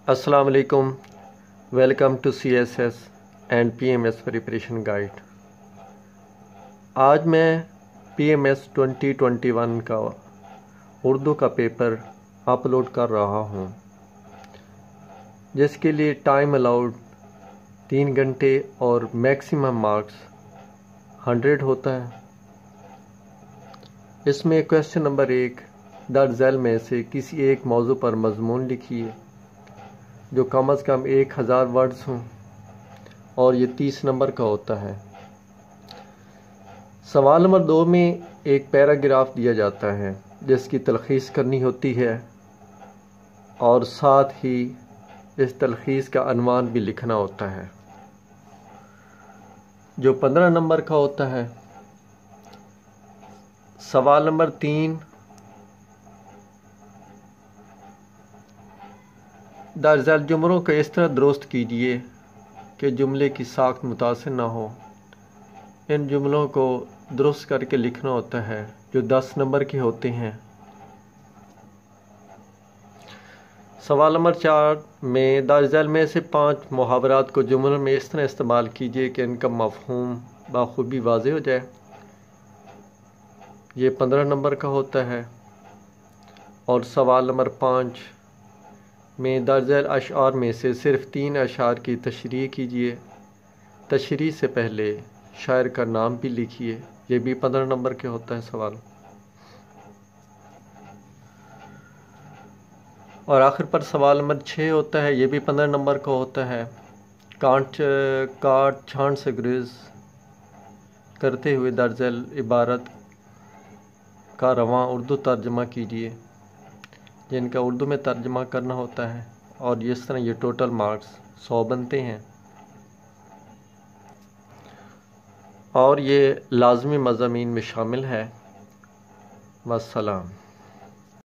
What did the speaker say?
السلام علیکم. Welcome to CSS and PMS preparation guide. آج میں PMS 2021 کا اردو کا پیپر اپلوڈ کر رہا ہوں، جس کے لیے ٹائم الاؤڈ 3 گھنٹے اور میکسیمم مارکس 100 ہوتا ہے. اس میں کویسچن نمبر 1 درج ذیل میں سے کسی ایک موضوع پر مضمون لکھیے جو کم از کم 1000 ورڈز ہوں، اور یہ 30 نمبر کا ہوتا ہے. سوال نمبر 2 میں ایک پیراگراف دیا جاتا ہے جس کی تلخیص کرنی ہوتی ہے، اور ساتھ ہی اس تلخیص کا عنوان بھی لکھنا ہوتا ہے جو 15 نمبر کا ہوتا ہے. سوال نمبر 3 درج ذیل جملوں کو اس طرح درست کیجیے کہ جملے کی ساخت متاثر نہ ہو. ان جملوں کو درست کر کے لکھنا ہوتا ہے جو 10 نمبر کے ہوتے ہیں. سوال نمبر 4 میں درج ذیل میں سے 5 محاورات کو جملوں میں اس طرح استعمال کیجیے کہ ان کا مفہوم بخوبی واضح ہو جائے. یہ 15 نمبر کا ہوتا ہے. اور سوال نمبر 5 میں درج ذیل اشعار میں سے صرف 3 اشعار کی تشریح کیجیے. تشریح سے پہلے شاعر کا نام بھی لکھیے. یہ بھی 15 نمبر کے ہوتا ہے سوال. اور آخر پر سوال نمبر 6 ہوتا ہے، یہ بھی 15 نمبر کا ہوتا ہے. کاٹ چھانٹ سے گریز کرتے ہوئے درج ذیل عبارت کا رواں اردو ترجمہ کیجیے، جن کا اردو میں ترجمہ کرنا ہوتا ہے. اور اس طرح یہ ٹوٹل مارکس 100 بنتے ہیں، اور یہ لازمی مضامین میں شامل ہے. والسلام.